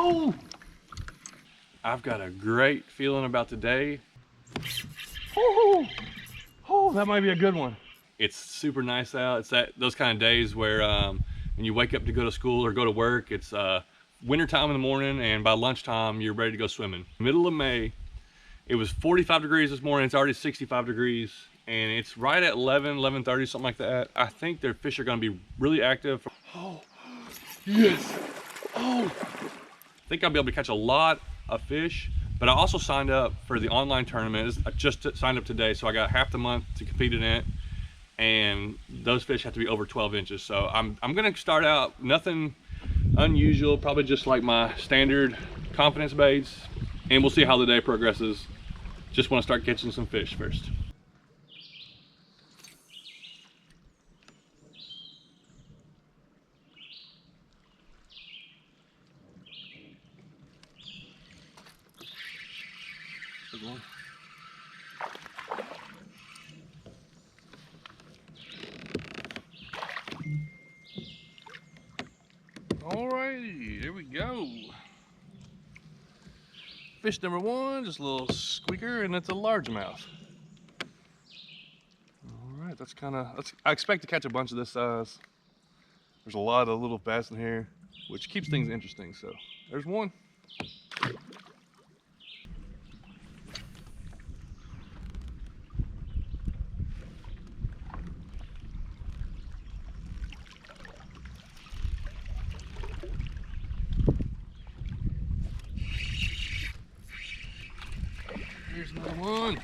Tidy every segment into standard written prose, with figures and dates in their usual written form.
Oh! I've got a great feeling about today. Oh, oh, that might be a good one. It's super nice out. It's those kind of days where when you wake up to go to school or go to work, it's winter time in the morning, and by lunchtime, you're ready to go swimming. Middle of May, it was 45 degrees this morning. It's already 65 degrees, and it's right at 11:30, something like that. I think their fish are gonna be really active. Oh, yes. Oh, I think I'll be able to catch a lot of fish, but I also signed up for the online tournament. I just signed up today, so I got half the month to compete in it, and those fish have to be over 12 inches. So I'm gonna start out nothing unusual, probably just like my standard confidence baits, and we'll see how the day progresses. Just want to start catching some fish first. Good one. Alrighty, here we go. Fish number one, just a little squeaker, and it's a largemouth. Alright, that's I expect to catch a bunch of this size. There's a lot of little bass in here, which keeps things interesting, so there's one. Here's another one.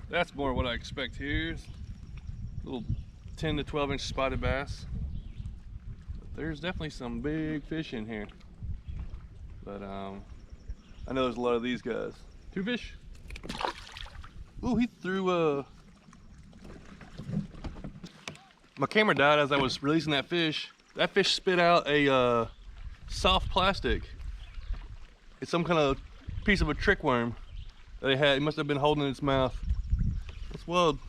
That's more what I expect here. Little 10 to 12 inch spotted bass. But there's definitely some big fish in here. But I know there's a lot of these guys. Two fish. Ooh, he threw my camera died as I was releasing that fish. That fish spit out a soft plastic. It's some kind of piece of a trick worm that it had. It must have been holding in its mouth. That's wild.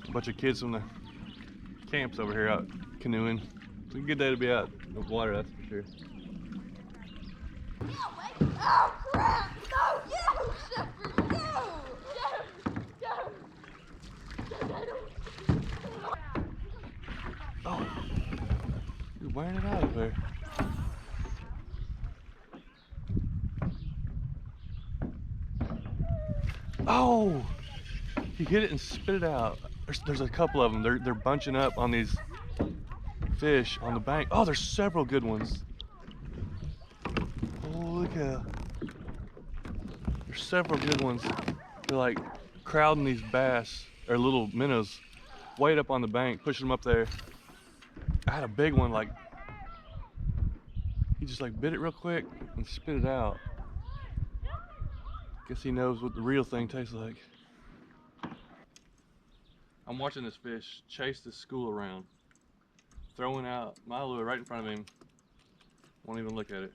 A bunch of kids from the camps over here out canoeing. It's a good day to be out in the water, that's for sure. Oh crap! No, you! Oh, you're wearing it out of there. Oh, he hit it and spit it out. There's a couple of them. They're bunching up on these fish on the bank. Oh, there's several good ones. Oh, look at. There's several good ones. They're like crowding these bass or little minnows way up on the bank, pushing them up there. I had a big one, like he just like bit it real quick and spit it out. Guess he knows what the real thing tastes like. I'm watching this fish chase this school around, throwing out my lure right in front of him. Won't even look at it.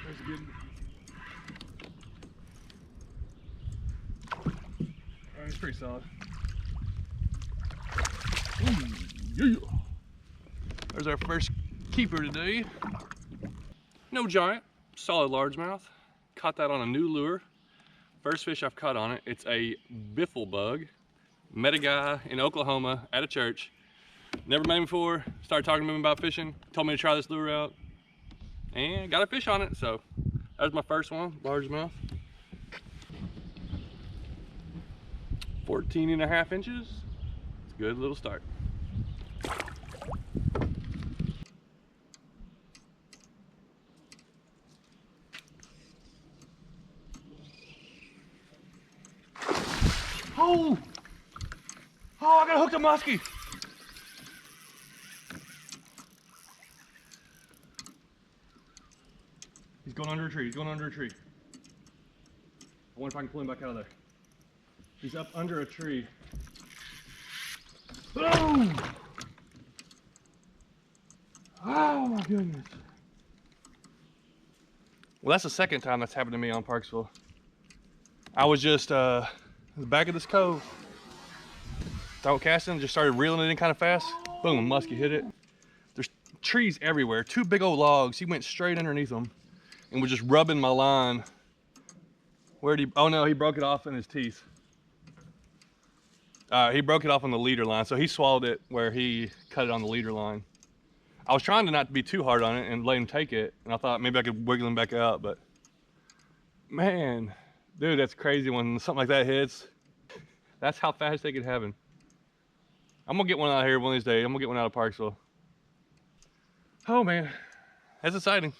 That's good. Alright, it's pretty solid. Ooh, yeah. There's our first keeper today. No giant, solid largemouth. Caught that on a new lure. First fish I've caught on it. It's a biffle bug. Met a guy in Oklahoma at a church. Never met him before. Started talking to him about fishing. Told me to try this lure out. And got a fish on it, so that was my first one, largemouth. 14.5 inches. It's a good little start. Oh! Oh, I got hooked a muskie. He's going under a tree. He's going under a tree. I wonder if I can pull him back out of there. He's up under a tree. Boom! Oh my goodness. Well, that's the second time that's happened to me on Parksville. I was just in the back of this cove. Throw casting, just started reeling it in kind of fast. Boom, a muskie hit it. There's trees everywhere, two big old logs. He went straight underneath them and was just rubbing my line. Where'd he, oh no, he broke it off in his teeth. He broke it off on the leader line, so he swallowed it where he cut it on the leader line. I was trying to not be too hard on it and let him take it, and I thought maybe I could wiggle him back out, but man, dude, that's crazy when something like that hits. That's how fast they can happen. I'm gonna get one out here one of these days. I'm gonna get one out of Parksville. Oh man, that's exciting.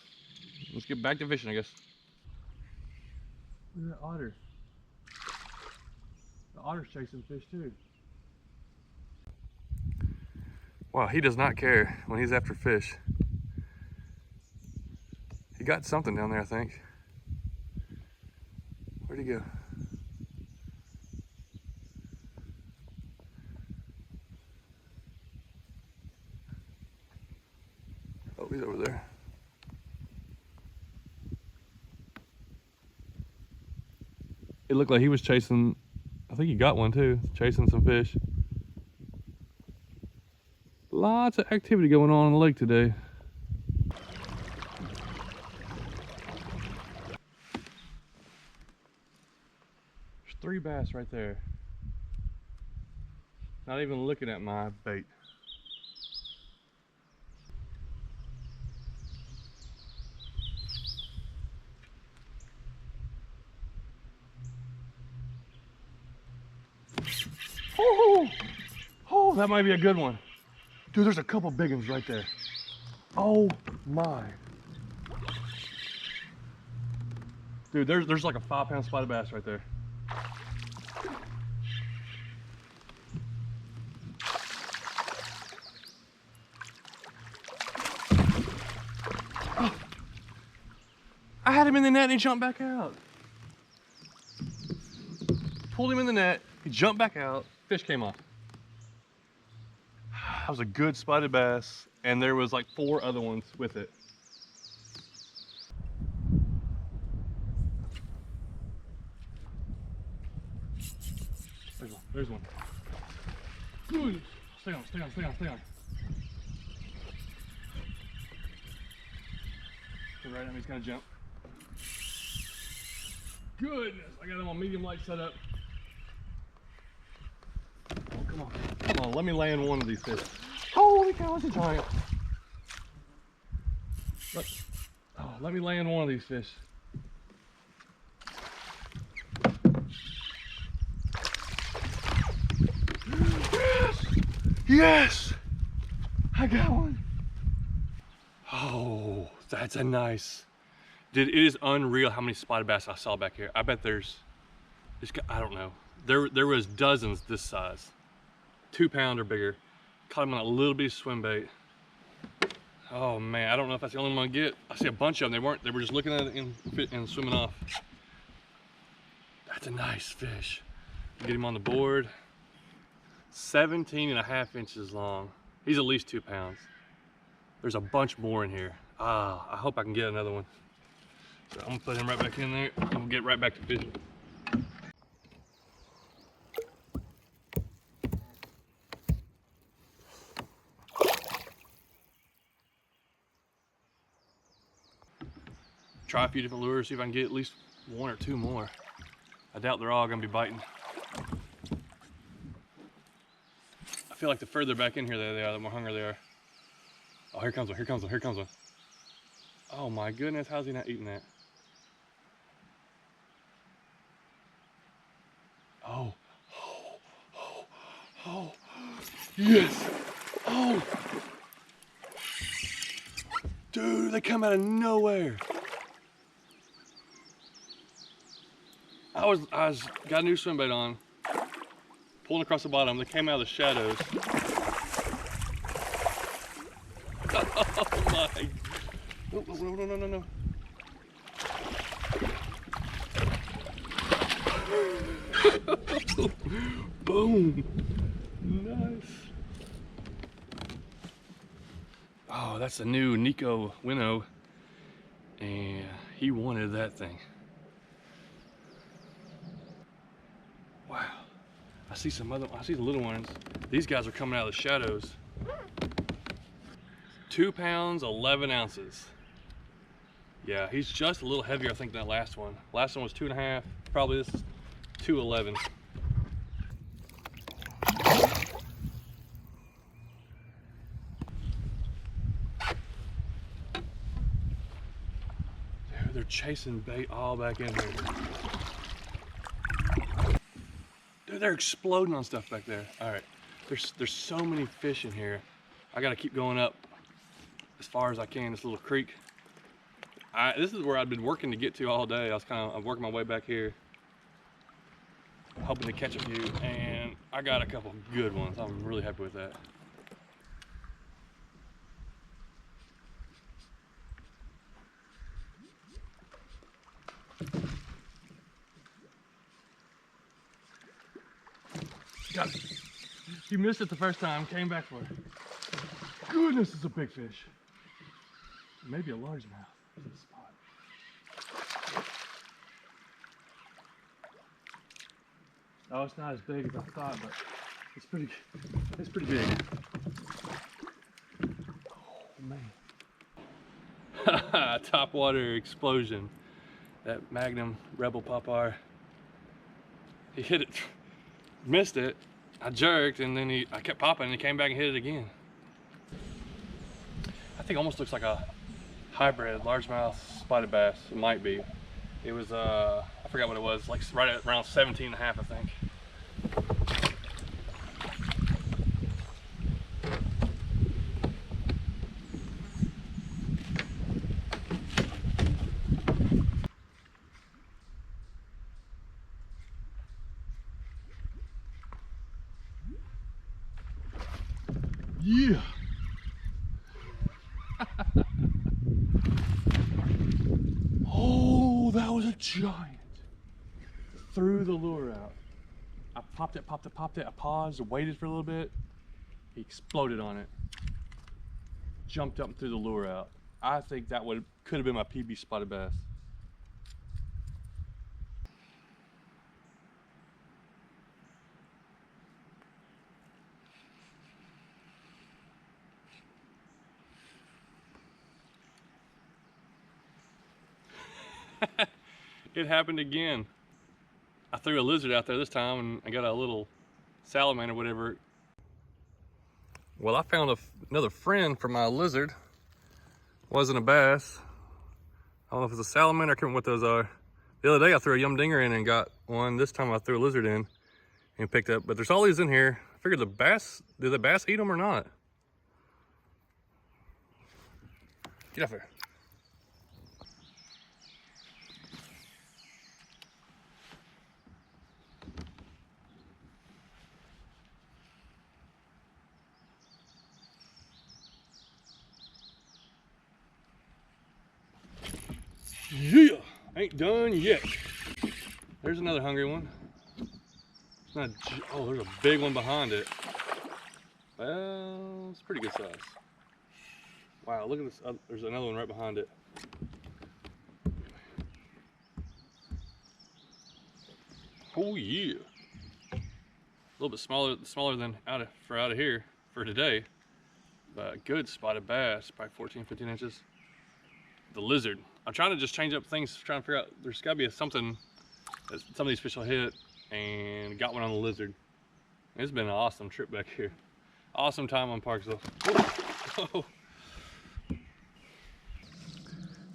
Let's get back to fishing, I guess. Look at that otter. The otter's chasing fish too. Wow, he does not care when he's after fish. He got something down there, I think. Where'd he go? Oh, he's over there. It looked like he was chasing, I think he got one too, chasing some fish. Lots of activity going on in the lake today. There's 3 bass right there. Not even looking at my bait. Oh, oh, that might be a good one. Dude, there's a couple big ones right there. Oh my. Dude, there's like a 5-pound spotted bass right there. Oh. I had him in the net and he jumped back out. Pulled him in the net, he jumped back out, fish came off. That was a good spotted bass, and there was like 4 other ones with it. There's one. Ooh, stay on, stay on, stay on, stay on. Okay, right now he's gonna jump. Goodness, I got him on medium light setup. Oh, come on, come on, let me land one of these fish. Holy cow, it's a giant. Let me land one of these fish. Yes! Yes! I got one. Oh, that's a nice. Dude, it is unreal how many spotted bass I saw back here. I bet there's I don't know. There was dozens this size. 2 pound or bigger. Caught them on a little bit of swim bait. Oh man, I don't know if that's the only one I get. I see a bunch of them. They were just looking at it and swimming off. That's a nice fish. Get him on the board. 17.5 inches long. He's at least 2 pounds. There's a bunch more in here. Ah, I hope I can get another one. So I'm gonna put him right back in there and we'll get right back to fishing. Try a few different lures, see if I can get at least 1 or 2 more. I doubt they're all gonna be biting. I feel like the further back in here they are, the more hungry they are. Oh, here comes one, here comes one, here comes one. Oh my goodness, how's he not eating that? Oh, oh, oh, oh, yes, oh. Dude, they come out of nowhere. I was got a new swim bait on, pulling across the bottom. They came out of the shadows. Oh my! No! Boom. Nice. Oh, that's a new NIKKO Winnows, and he wanted that thing. Wow. I see the little ones. These guys are coming out of the shadows. 2 pounds, 11 ounces. Yeah, he's just a little heavier, I think, than that last one. Last one was 2.5. Probably this is 211. Dude, they're chasing bait all back in here. Dude, they're exploding on stuff back there. All right, there's so many fish in here. I gotta keep going up as far as I can, this little creek. This is where I've been working to get to all day. I'm working my way back here, hoping to catch a few, and I got a couple good ones. I'm really happy with that. Got it. You missed it the first time, came back for it. Goodness, it's a big fish. Maybe a largemouth. Oh, it's not as big as I thought, but it's pretty big. Oh man. Topwater explosion. That Magnum Rebel Popeye. He hit it, missed it. I jerked, and then I kept popping, and he came back and hit it again. I think it almost looks like a hybrid largemouth spotted bass. It might be. It was I forgot what it was, like right at around 17.5, I think. Yeah. Oh, that was a giant. Threw the lure out. I popped it. I paused, waited for a little bit. He exploded on it. Jumped up and threw the lure out. I think that could have been my PB spotted bass. It happened again. I threw a lizard out there this time, and I got a little salamander, whatever. Well, I found another friend for my lizard. Wasn't a bass. I don't know if it's a salamander. I can't remember what those are. The other day I threw a yum dinger in and got one. This time I threw a lizard in and picked up. But there's all these in here. I figured did the bass eat them or not? Get off there. Yeah, ain't done yet. There's another hungry one. It's not, oh, there's a big one behind it. Well, it's pretty good size. Wow, look at this. There's another one right behind it. Oh yeah. A little bit smaller than out of here for today. But good spotted bass, probably 14, 15 inches. The lizard. I'm trying to just change up things, trying to figure out, there's gotta be something that some of these fish will hit, and got one on the lizard. It's been an awesome trip back here. Awesome time on Parksville. Whoa.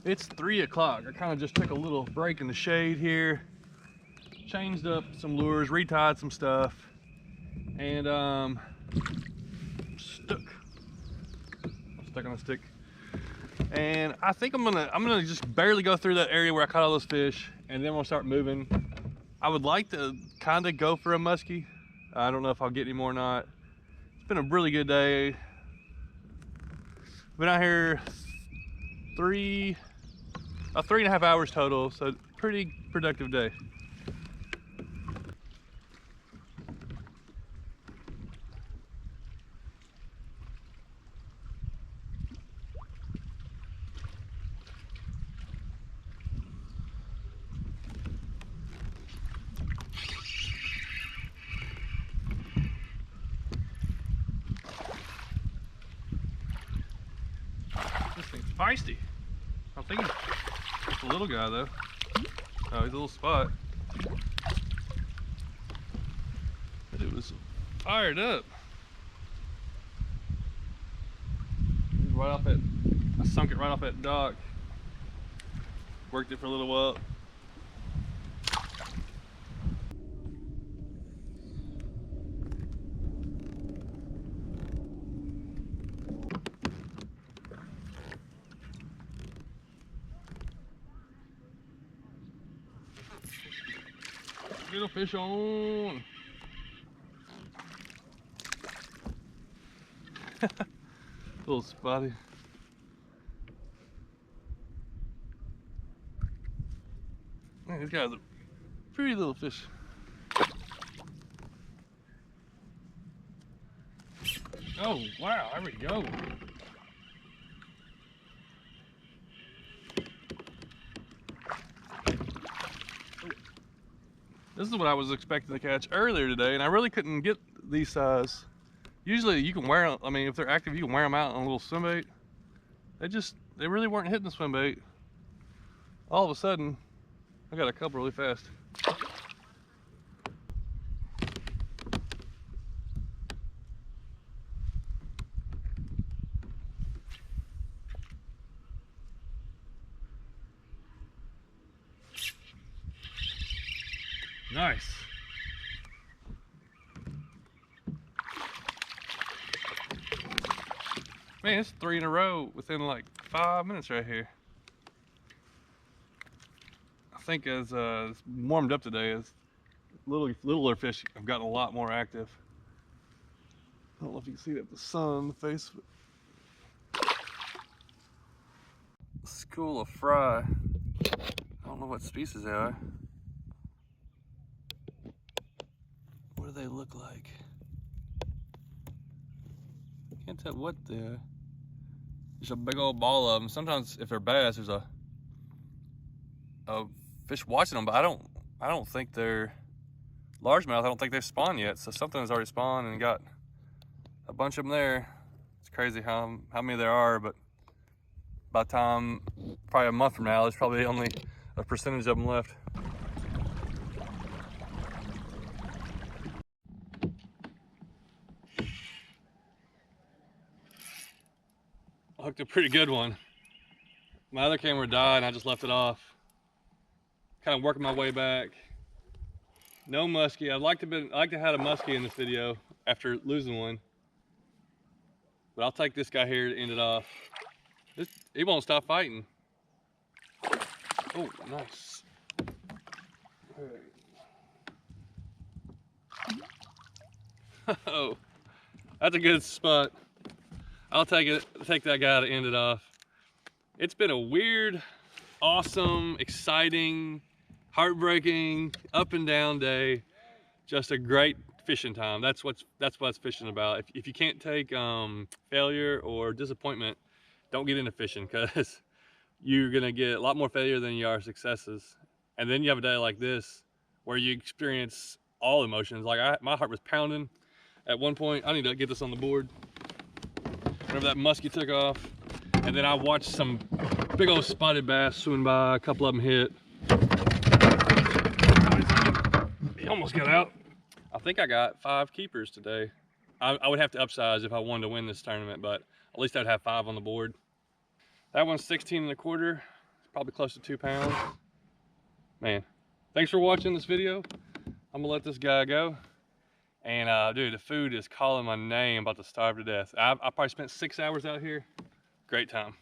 It's 3 o'clock. I kind of just took a little break in the shade here, changed up some lures, retied some stuff, and I'm stuck on a stick. And I think I'm gonna just barely go through that area where I caught all those fish, and then we'll start moving. I would like to kind of go for a muskie. I don't know if I'll get any more or not. It's been a really good day. Been out here 3.5 hours total, so pretty productive day. feisty. I think it's a little guy though. Oh, he's a little spot. But it was fired up. Right off that, I sunk it right off that dock. Worked it for a little while. Little fish on. Little spotty. Man, these guys are pretty little fish. Oh wow, there we go. This is what I was expecting to catch earlier today, and I really couldn't get these size. Usually you can wear them, I mean, if they're active, you can wear them out on a little swim bait. They really weren't hitting the swim bait. All of a sudden, I got a couple really fast. Nice. Man, it's 3 in a row within like 5 minutes right here. I think as it's warmed up today, as littler fish have gotten a lot more active. I don't know if you can see that, the sun, the face. School of fry. I don't know what species they are. What do they look like? Can't tell what they're. There's a big old ball of them. Sometimes if they're bass, there's a fish watching them, but I don't think they're largemouth. I don't think they've spawned yet. So something has already spawned and got a bunch of them there. It's crazy how many there are, but by the time, probably a month from now, there's probably only a percentage of them left. I hooked a pretty good one. My other camera died and I just left it off. Kind of working my way back. No muskie. I'd like to have a muskie in this video after losing one. But I'll take this guy here to end it off. He won't stop fighting. Oh, nice. All right. Oh, that's a good spot. I'll take that guy to end it off. It's been a weird, awesome, exciting, heartbreaking, up and down day. Just a great fishing time. That's what it's fishing about. If you can't take failure or disappointment, don't get into fishing, because you're gonna get a lot more failure than you are successes. And then you have a day like this where you experience all emotions. Like my heart was pounding at one point. I need to get this on the board. Whenever that muskie took off, and then I watched some big old spotted bass swim by, a couple of them hit. He almost got out. I think I got 5 keepers today. I would have to upsize if I wanted to win this tournament, but at least I'd have 5 on the board. That one's 16 1/4, probably close to 2 pounds. Man, thanks for watching this video. I'm gonna let this guy go. And dude, the food is calling my name. I'm about to starve to death. I probably spent 6 hours out here. Great time.